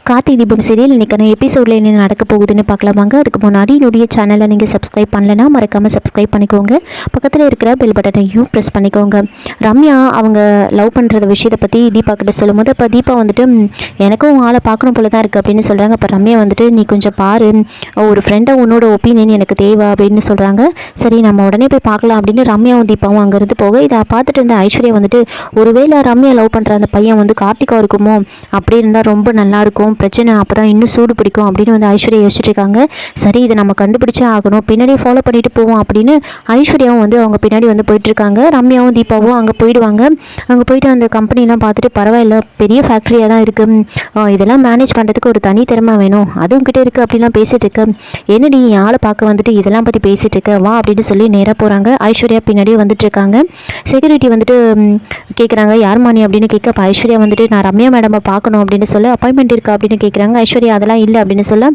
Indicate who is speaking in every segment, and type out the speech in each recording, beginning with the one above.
Speaker 1: கார்த்திக் தீபம் சீரியல் இன்றைக்கான எபிசோடில் என்ன நடக்க போகுதுன்னு பார்க்கலாமாங்க. அதுக்கு முன்னாடி என்னுடைய சேனலை நீங்கள் சப்ஸ்கிரைப் பண்ணலைன்னா மறக்காமல் சப்ஸ்கிரைப் பண்ணிக்கோங்க. பக்கத்தில் இருக்கிற பெல் பட்டனையும் ப்ரெஸ் பண்ணிக்கோங்க. ரம்யா அவங்க லவ் பண்ணுற விஷயத்தை பற்றி தீபா கிட்ட சொல்லும் போது அப்போ தீபா வந்துட்டு எனக்கும் ஆளை பார்க்கணும் போல தான் இருக்குது அப்படின்னு சொல்கிறாங்க. அப்போ ரம்யா வந்துட்டு நீ கொஞ்சம் பாரு, ஒரு ஃப்ரெண்டாக உன்னோட ஒப்பீனியன் எனக்கு தேவை அப்படின்னு சொல்கிறாங்க. சரி நம்ம உடனே போய் பார்க்கலாம் அப்படின்னு ரம்யாவும் தீபாவும் அங்கேருந்து போக இதை பார்த்துட்டு இருந்த ஐஸ்வர்யா வந்துட்டு ஒருவேளை ரம்யா லவ் பண்ணுற அந்த பையன் வந்து கார்த்திகா இருக்குமோ, அப்படி இருந்தால் ரொம்ப நல்லாயிருக்கும், பிரச்சனை அப்போ தான் இன்னும் சூடு பிடிக்கும் அப்படின்னு வந்து ஐஸ்வர்யா யோசிச்சுட்டு இருக்காங்க. சரி இதை நம்ம கண்டுபிடிச்சே ஆகணும், பின்னாடியே ஃபாலோ பண்ணிட்டு போவோம் அப்படின்னு ஐஸ்வர்யாவும் வந்து அவங்க பின்னாடி வந்து போயிட்டுருக்காங்க. ரம்யாவும் தீபாவும் அங்கே போயிடுவாங்க. அங்கே போயிட்டு அந்த கம்பெனிலாம் பார்த்துட்டு பரவாயில்ல பெரிய ஃபேக்ட்ரியாக தான் இருக்குது, இதெல்லாம் மேனேஜ் பண்ணுறதுக்கு ஒரு தனி திறமை வேணும், அதுவும் கிட்டே இருக்குது அப்படிலாம் பேசிகிட்டு இருக்க. என்னடி ஆளை பார்க்க வந்துட்டு இதெல்லாம் பற்றி பேசிகிட்டு இருக்க வா அப்படின்னு சொல்லி நேராக போகிறாங்க. ஐஸ்வர்யா பின்னாடியே வந்துட்டு இருக்காங்க. செக்யூரிட்டி வந்துட்டு கேட்குறாங்க யார் மாணி அப்படின்னு கேட்க அப்போ ஐஸ்வர்யா வந்துட்டு நான் ரம்யா மேடமை பார்க்கணும் அப்படின்னு சொல்ல அப்பாயின்மெண்ட் இருக்கா அப்படின்னு கேட்குறாங்க. ஐஸ்வர்யா அதெல்லாம் இல்லை அப்படின்னு சொல்ல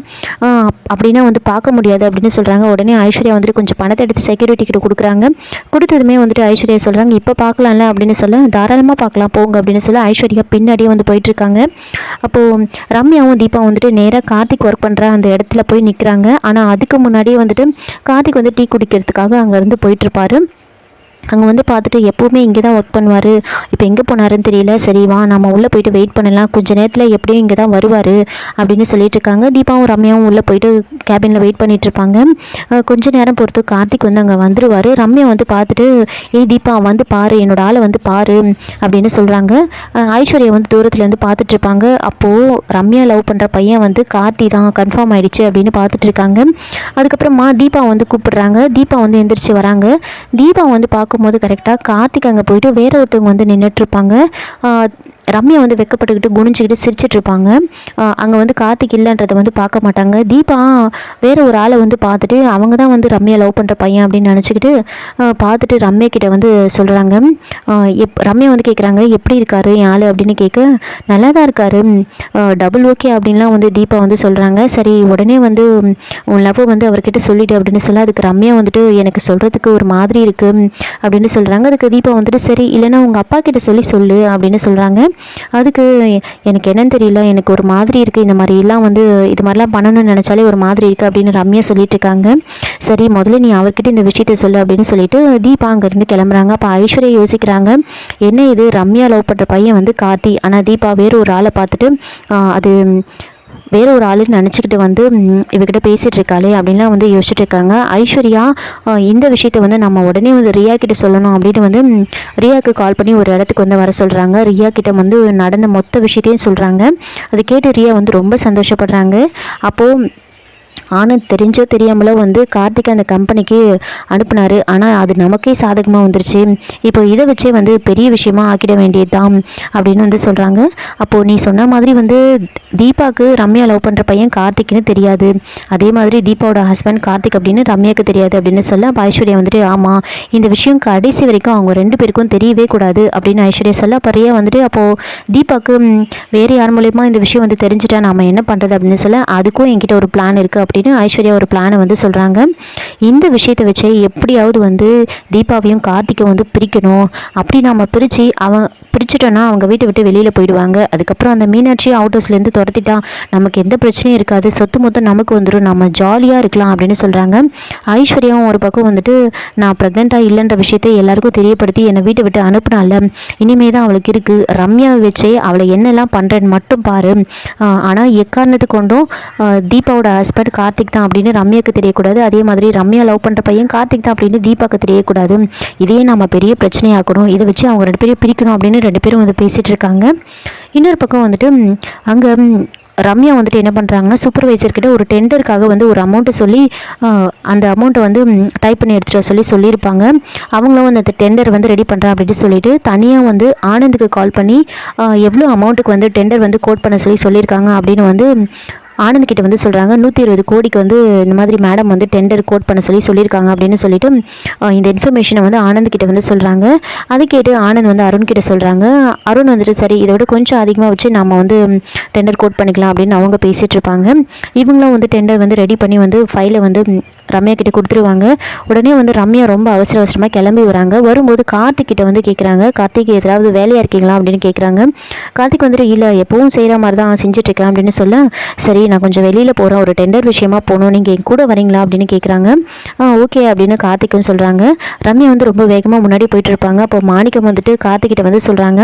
Speaker 1: அப்படின்னா வந்து பார்க்க முடியாது அப்படின்னு சொல்கிறாங்க. உடனே ஐஸ்வர்யா வந்துட்டு கொஞ்சம் பணத்தை எடுத்து செக்யூரிட்டி கிட்ட கொடுக்குறாங்க. கொடுத்ததுமே வந்துட்டு ஐஸ்வர்யா சொல்கிறாங்க இப்போ பார்க்கலாம்ல அப்படின்னு சொல்ல தாராளமாக பார்க்கலாம் போங்க அப்படின்னு சொல்ல ஐஸ்வர்யா பின்னாடியே வந்து போயிட்டுருக்காங்க. அப்போது ரம்யாவும் தீபா வந்துட்டு நேராக கார்த்திக் ஒர்க் பண்ணுற அந்த இடத்துல போய் நிற்கிறாங்க. ஆனால் அதுக்கு முன்னாடியே வந்துட்டு கார்த்திக் வந்து டீ குடிக்கிறதுக்காக அங்கேருந்து போயிட்டுருப்பாரு. அங்கே வந்து பார்த்துட்டு எப்போவுமே இங்கே தான் ஒர்க் பண்ணுவார், இப்போ எங்கே போனாருன்னு தெரியல, சரி வா நம்ம உள்ளே போயிட்டு வெயிட் பண்ணலாம், கொஞ்சம் நேரத்தில் எப்படியும் இங்கே தான் வருவார் அப்படின்னு சொல்லிட்டு இருக்காங்க. தீபாவும் ரம்யாவும் உள்ளே போயிட்டு கேபினில் வெயிட் பண்ணிகிட்ருப்பாங்க. கொஞ்சம் நேரம் பொறுத்து கார்த்திக் வந்து அங்கே வந்துடுவார். ரம்யா வந்து பார்த்துட்டு ஏய் தீபா வந்து பாரு, என்னோட ஆளை வந்து பாரு அப்படின்னு சொல்கிறாங்க. ஐஸ்வர்யா வந்து தூரத்துலேருந்து பார்த்துட்ருப்பாங்க. அப்போது ரம்யா லவ் பண்ணுற பையன் வந்து கார்த்தி தான் கன்ஃபார்ம் ஆகிடுச்சு அப்படின்னு பார்த்துட்ருக்காங்க. அதுக்கப்புறமா தீபா வந்து கூப்பிடுறாங்க. தீபா வந்து எந்திரிச்சு வராங்க. தீபா வந்து பார்க்கும்போது கரெக்டாக கார்த்திக் அங்கே போயிட்டு வேற ஒருத்தவங்க வந்து நின்றுட்டுருப்பாங்க. ரம்யா வந்து வெக்கப்பட்டுக்கிட்டு குனிஞ்சிக்கிட்டு சிரிச்சிட்ருப்பாங்க. அங்கே வந்து கார்த்திக் இல்லைன்றதை வந்து பார்க்க மாட்டாங்க. தீபா வேறு ஒரு ஆளை வந்து பார்த்துட்டு அவங்க தான் வந்து ரம்யா லவ் பண்ணுற பையன் அப்படின்னு நினச்சிக்கிட்டு பார்த்துட்டு ரம்யா கிட்ட வந்து சொல்கிறாங்க. ரம்யா வந்து கேட்குறாங்க எப்படி இருக்காரு என் ஆள் அப்படின்னு கேட்க நல்லா தான் இருக்காரு, டபுள் ஓகே அப்படின்லாம் வந்து தீபா வந்து சொல்கிறாங்க. சரி உடனே வந்து உன் லவ் வந்து அவர்கிட்ட சொல்லிவிடு அப்படின்னு சொல்ல அதுக்கு ரம்யா வந்துட்டு எனக்கு சொல்கிறதுக்கு ஒரு மாதிரி இருக்குது அப்படின்னு சொல்கிறாங்க. அதுக்கு தீபா வந்துட்டு சரி இல்லைன்னா உங்கள் அப்பா கிட்ட சொல்லு அப்படின்னு சொல்கிறாங்க. அதுக்கு எனக்கு என்னன்னு தெரியல, எனக்கு ஒரு மாதிரி இருக்குது, இந்த மாதிரிலாம் வந்து இது மாதிரிலாம் பண்ணணும்னு நினச்சாலே ஒரு மாதிரி இருக்குது அப்படின்னு ரம்யா சொல்லிட்டு இருக்காங்க. சரி முதல்ல நீ அவர்கிட்ட இந்த விஷயத்த சொல்லு அப்படின்னு சொல்லிட்டு தீபா அங்கேருந்து கிளம்புறாங்க. அப்போ ஐஸ்வர்யா யோசிக்கிறாங்க என்ன இது ரம்யா லவ் பண்ணுற பையன் வந்து கார்த்தி, ஆனால் தீபா வேறு ஒரு ஆளை பார்த்துட்டு அது வேற ஒரு ஆளுன்னு நினச்சிக்கிட்டு வந்து இவகிட்ட பேசிகிட்டு இருக்காளே அப்படின்லாம் வந்து யோசிச்சுட்டு இருக்காங்க. ஐஸ்வர்யா இந்த விஷயத்த வந்து நம்ம உடனே வந்து ரியா கிட்ட சொல்லணும் அப்படின்னு வந்து ரியாவுக்கு கால் பண்ணி ஒரு இடத்துக்கு வந்து வர சொல்கிறாங்க. ரியா கிட்ட வந்து நடந்த மொத்த விஷயத்தையும் சொல்கிறாங்க. அதை கேட்டு ரியா வந்து ரொம்ப சந்தோஷப்படுறாங்க. அப்போது ஆனால் தெரிஞ்சோ தெரியாமலோ வந்து கார்த்திக் அந்த கம்பெனிக்கு அனுப்புனார். ஆனால் அது நமக்கே சாதகமாக வந்துருச்சு, இப்போ இதை வச்சே வந்து பெரிய விஷயமா ஆக்கிட வேண்டியது தான் அப்படின்னு வந்து சொல்கிறாங்க. அப்போது நீ சொன்ன மாதிரி வந்து தீபாவுக்கு ரம்யா லவ் பண்ணுற பையன் கார்த்திக்னு தெரியாது, அதே மாதிரி தீபாவோட ஹஸ்பண்ட் கார்த்திக் அப்படின்னு ரம்யாவுக்கு தெரியாது அப்படின்னு சொல்ல அப்போ ஐஸ்வர்யா வந்துட்டு ஆமாம் இந்த விஷயம் கடைசி வரைக்கும் அவங்க ரெண்டு பேருக்கும் தெரியவே கூடாது அப்படின்னு ஐஸ்வர்யா சொல்ல அப்போ ரியா வந்துட்டு அப்போது தீபாவுக்கு வேறு யார் மூலயமா இந்த விஷயம் வந்து தெரிஞ்சுட்டா நாம் என்ன பண்ணுறது அப்படின்னு சொல்ல அதுக்கும் என்கிட்ட ஒரு பிளான் இருக்குது அப்படின்னு ஐஸ்வர்யா ஒரு பிளானை வந்து சொல்கிறாங்க. இந்த விஷயத்தை வச்சு எப்படியாவது வந்து தீபாவையும் கார்த்திக்கும் வந்து பிரிக்கணும், அப்படி நாம் பிரிச்சிட்டோன்னா அவங்க வீட்டை விட்டு வெளியில் போயிடுவாங்க. அதுக்கப்புறம் அந்த மீனாட்சி அவுட் ஹவுஸ்லேருந்து துரத்திட்டா நமக்கு எந்த பிரச்சனையும் இருக்காது, சொத்து மொத்தம் நமக்கு வந்துடும், நம்ம ஜாலியாக இருக்கலாம் அப்படின்னு சொல்கிறாங்க. ஐஸ்வர்யாவும் ஒரு பக்கம் வந்துட்டு நான் ப்ரெக்னெண்ட்டாக இல்லைன்ற விஷயத்தை எல்லாருக்கும் தெரியப்படுத்தி என்னை வீட்டை விட்டு அனுப்புனால இனிமே தான் அவளுக்கு இருக்குது, ரம்யாவை வச்சே அவளை என்னெல்லாம் பண்ணுறேன்னு மட்டும் பாரு, ஆனால் எக்காரணத்து கொண்டும் தீபாவோட ஹஸ்பண்ட் கார்த்திக் தான் அப்படின்னு ரம்யாவுக்கு தெரியக்கூடாது, அதே மாதிரி ரம்யா லவ் பண்ணுற பையன் கார்த்திக் தான் அப்படின்னு தீபாவுக்கு தெரியக்கூடாது, இதையே நம்ம பெரிய பிரச்சனையாக்கணும், இதை வச்சு அவங்க ரெண்டு பேரும் பிரிக்கணும் அப்படின்னு ரெண்டு பேரும் வந்து பேசிகிட்டு இருக்காங்க. இன்னொரு பக்கம் வந்துட்டு அங்கே ரம்யா வந்துட்டு என்ன பண்ணுறாங்கன்னா சூப்பர்வைசர்கிட்ட ஒரு டெண்டருக்காக வந்து ஒரு அமௌண்ட்டு சொல்லி அந்த அமௌண்ட்டை வந்து டைப் பண்ணி எடுத்துகிட்டு சொல்லியிருப்பாங்க. அவங்களும் வந்து அந்த டெண்டர் வந்து ரெடி பண்ணுறேன் அப்படின்னு சொல்லிட்டு தனியாக வந்து ஆனந்துக்கு கால் பண்ணி எவ்வளோ அமௌண்ட்டுக்கு வந்து டெண்டர் வந்து கோட் பண்ண சொல்லியிருக்காங்க அப்படின்னு வந்து ஆனந்த் கிட்ட வந்து சொல்கிறாங்க 120 கோடிக்கு வந்து இந்த மாதிரி மேடம் வந்து டெண்டர் கோட் பண்ண சொல்லியிருக்காங்க அப்படின்னு சொல்லிட்டு இந்த இன்ஃபர்மேஷனை வந்து ஆனந்த் கிட்ட வந்து சொல்கிறாங்க. அதை கேட்டு ஆனந்த் வந்து அருண் கிட்ட சொல்கிறாங்க. அருண் வந்துட்டு சரி இதை விட கொஞ்சம் அதிகமாக வச்சு நம்ம வந்து டெண்டர் கோட் பண்ணிக்கலாம் அப்படின்னு அவங்க பேசிகிட்டு இருப்பாங்க. இவங்களும் வந்து டெண்டர் வந்து ரெடி பண்ணி வந்து ஃபைலை வந்து ரம்யா கிட்ட கொடுத்துருவாங்க. உடனே வந்து ரம்யா ரொம்ப அவசரமாக கிளம்பி வராங்க. வரும்போது கார்த்திக் கிட்ட வந்து கேட்குறாங்க, கார்த்திக் ஏதாவது வேலையாக இருக்கீங்களா அப்படின்னு கேட்குறாங்க. கார்த்திக் வந்துட்டு இல்லை எப்பவும் செய்கிற மாதிரி தான் செஞ்சுட்ருக்கேன் அப்படின்னு சொல்ல, சரி நான் கொஞ்சம் வெளியில் போகிறேன், ஒரு டெண்டர் விஷயமா போகணும், நீங்கள் என் கூட வரீங்களா அப்படின்னு கேட்குறாங்க. ஓகே அப்படின்னு கார்த்திக்கும் சொல்கிறாங்க. ரம்யா வந்து ரொம்ப வேகமாக முன்னாடி போயிட்டு இருப்பாங்க. அப்போ மாணிக்கம் வந்துட்டு கார்த்திகிட்ட வந்து சொல்கிறாங்க,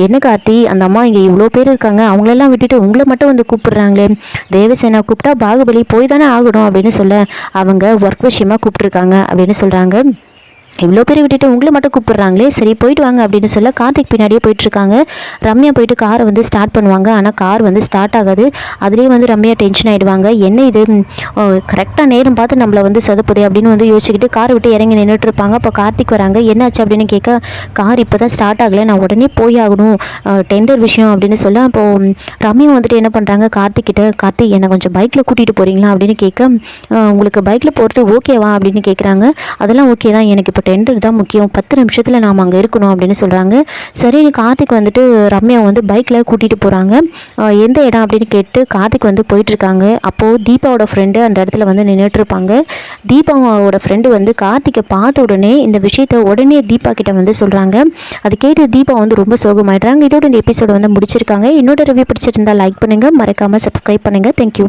Speaker 1: என்ன கார்த்தி அந்த அம்மா இங்கே இவ்வளோ பேர் இருக்காங்க, அவங்களெல்லாம் விட்டுட்டு உங்களை மட்டும் வந்து கூப்பிடுறாங்களே, தேவசேனா கூப்பிட்டா பாகுபலி போய் தானே ஆகணும் அப்படின்னு சொல்ல, அவங்க ஒர்க் விஷயமா கூப்பிட்டுருக்காங்க அப்படின்னு சொல்கிறாங்க. இவ்வளோ பேர் விட்டுட்டு உங்களை மட்டும் கூப்பிட்றாங்களே, சரி போயிட்டு வாங்க அப்படின்னு சொல்ல கார்த்திக் பின்னாடியே போயிட்டுருக்காங்க. ரம்யா போயிட்டு காரை வந்து ஸ்டார்ட் பண்ணுவாங்க. ஆனால் கார் வந்து ஸ்டார்ட் ஆகாது. அதுலேயே வந்து ரம்யா டென்ஷன் ஆகிடுவாங்க. என்ன இது கரெக்டாக நேரம் பார்த்து நம்மளை வந்து சொதப்புதே அப்படின்னு வந்து யோசிச்சுக்கிட்டு காரை விட்டு இறங்கி நின்றுட்டு இருப்பாங்க. அப்போ கார்த்திக் வராங்க. என்னாச்சு அப்படின்னு கேட்க, கார் இப்போ தான் ஸ்டார்ட் ஆகலை, நான் உடனே போய் ஆகணும், டெண்டர் விஷயம் அப்படின்னு சொல்ல, அப்போது ரம்யா வந்துட்டு என்ன பண்ணுறாங்க, கார்த்திக் என்னை கொஞ்சம் பைக்கில் கூட்டிகிட்டு போகிறீங்களா அப்படின்னு கேட்க, உங்களுக்கு பைக்கில் போகிறது ஓகேவா அப்படின்னு கேட்குறாங்க. அதெல்லாம் ஓகே தான், எனக்கு இப்போ டெண்டர் தான் முக்கியம், 10 நிமிஷத்தில் நாம் அங்கே இருக்கணும் அப்படின்னு சொல்கிறாங்க. சரி கார்த்திக் வந்துட்டு ரம்யா வந்து பைக்கில் கூட்டிகிட்டு போகிறாங்க. எந்த இடம் அப்படின்னு கேட்டு கார்த்திக் வந்து போயிட்டுருக்காங்க. அப்போது தீபாவோட ஃப்ரெண்டு அந்த இடத்துல வந்து நின்றுட்டுருப்பாங்க. தீபாவோட ஃப்ரெண்டு வந்து கார்த்திகை பார்த்த உடனே இந்த விஷயத்த உடனே தீபா கிட்ட வந்து சொல்கிறாங்க. அது கேட்டு தீபா வந்து ரொம்ப சோகமாயிடுறாங்க. இதோட இந்த எபிசோட வந்து முடிச்சிருக்காங்க. என்னோட ரிவ்யூ பிடிச்சிருந்தா லைக் பண்ணுங்கள், மறக்காமல் சப்ஸ்கிரைப் பண்ணுங்கள். தேங்க்யூ.